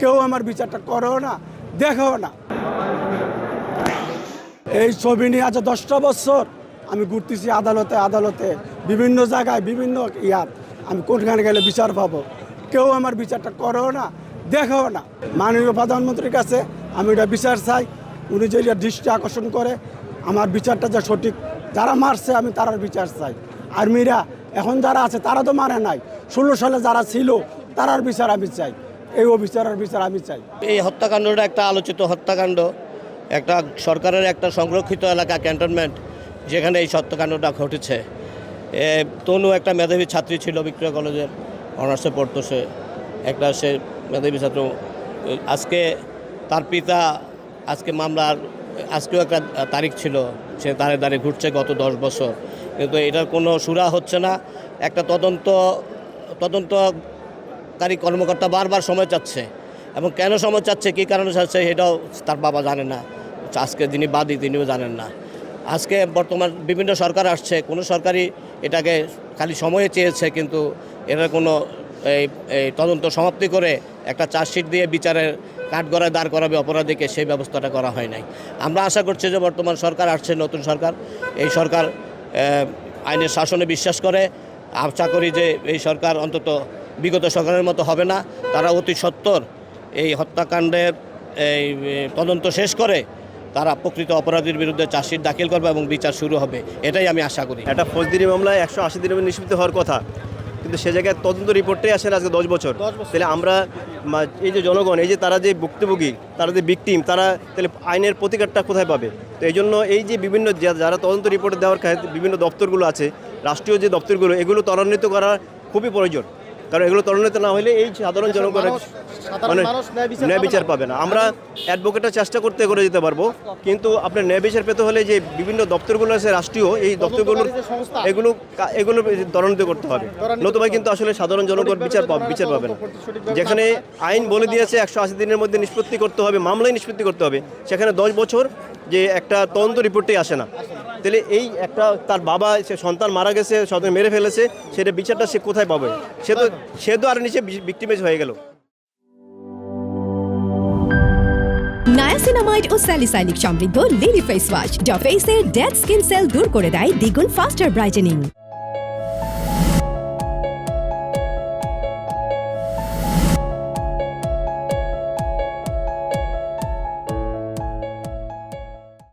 কেউ আমার বিচারটা করেও না, দেখেও না। এই ছবি নিয়ে আজ 10টা বছর আমি ঘুরতেছি আদালতে আদালতে, বিভিন্ন জায়গায় বিভিন্ন ইয়াত। আমি কোনখানে গেলে বিচার পাবো, কেউ আমার বিচারটা করেও না, দেখেও না। মাননীয় প্রধানমন্ত্রীর কাছে আমি এটা বিচার চাই। উনি যে দৃষ্টি আকর্ষণ করে আমার বিচারটা যে সঠিক, যারা মারছে আমি তারার বিচার চাই। আর্মিরা এখন যারা আছে তারা তো মারে নাই, 16 সালে যারা ছিল তারার বিচার আমি চাই, এই অবিচারের বিচার আমি চাই। এই হত্যাকাণ্ডটা একটা আলোচিত হত্যাকাণ্ড, একটা সরকারের একটা সংরক্ষিত এলাকা ক্যান্টনমেন্ট, যেখানে এই হত্যাকাণ্ডটা ঘটেছে। তনু একটা মেধাবী ছাত্রী ছিল, ভিক্টোরিয়া কলেজের অনার্সে পড়তো সে, সে মেধাবী ছাত্র। আজকে তার পিতা, আজকে মামলার আজকেও একটা তারিখ ছিল, সে দাঁড়িয়ে ঘুরছে গত 10 বছর, কিন্তু এটার কোনো সুরা হচ্ছে না। একটা তদন্তকারী কর্মকর্তা বারবার সময় চাচ্ছে, এবং কেন সময় চাচ্ছে, কী কারণে চাচ্ছে এটাও তার বাবা জানে না। আজকে যিনি বাদী তিনিও জানেন না। আজকে বর্তমান বিভিন্ন সরকার আসছে, কোনো সরকারই এটাকে খালি সময়ে চেয়েছে, কিন্তু এটার কোনো এই তদন্ত সমাপ্তি করে একটা চার্জশিট দিয়ে বিচারের কাঠগড়ায় দাঁড় করাবে অপরাধীকে, সেই ব্যবস্থাটা করা হয় নাই। আমরা আশা করছি যে বর্তমান সরকার আসছে, নতুন সরকার, এই সরকার আইনের শাসনে বিশ্বাস করে। আশা করি যে এই সরকার অন্তত বিগত সরকারের মতো হবে না, তারা অতি সত্বর এই হত্যাকাণ্ডের এই তদন্ত শেষ করে তারা প্রকৃত অপরাধীর বিরুদ্ধে চার্জশিট দাখিল করবে এবং বিচার শুরু হবে, এটাই আমি আশা করি। একটা ফৌজদারি মামলায় 180 দিনের মধ্যে নিষ্পত্তি হওয়ার কথা, কিন্তু সে জায়গায় তদন্ত রিপোর্টটাই আসে না আজকে 10 বছর। তাহলে আমরা এই যে জনগণ, এই যে তারা যে ভুক্তভোগী, তারা যে ভিকটিম, তারা তাহলে আইনের প্রতিকারটা কোথায় পাবে? তো এই জন্য এই যে বিভিন্ন যারা তদন্ত রিপোর্ট দেওয়ার বিভিন্ন দপ্তরগুলো আছে, রাষ্ট্রীয় যে দপ্তরগুলো, এগুলো ত্বরান্বিত করা খুবই প্রয়োজন। কারণ এগুলো ত্বরান্বিত না হলে এই সাধারণ জনগণের ন্যায় বিচার পাবে না। আমরা অ্যাডভোকেটের চেষ্টা করে যেতে পারবো, কিন্তু আপনার ন্যায় বিচার পেতে হলে যে বিভিন্ন দপ্তরগুলো আছে রাষ্ট্রীয়, এই দপ্তরগুলোর এগুলো ত্বরান্বিত করতে হবে, নতুবা কিন্তু আসলে সাধারণ জনগণ বিচার পাবে না। যেখানে আইন বলে দিয়েছে 180 দিনের মধ্যে নিষ্পত্তি করতে হবে, মামলায় নিষ্পত্তি করতে হবে, সেখানে 10 বছর যে একটা তদন্ত রিপোর্টই আসে না। তাহলে এই একটা তার বাবা, সে সন্তান মারা গেছে, সন্তান মেরে ফেলেছে, সেটা বিচারটা সে কোথায় পাবে? সে তো আর নিচে ভিক্টিমাইজ হয়ে গেল। নায়াসিনামাইড ও স্যালিসাইলিক সমৃদ্ধ লিলি ফেস ওয়াশ, যা ফেসের ডেড স্কিন সেল দূর করে দেয় দ্বিগুণ ফাস্টার ব্রাইটেনিং।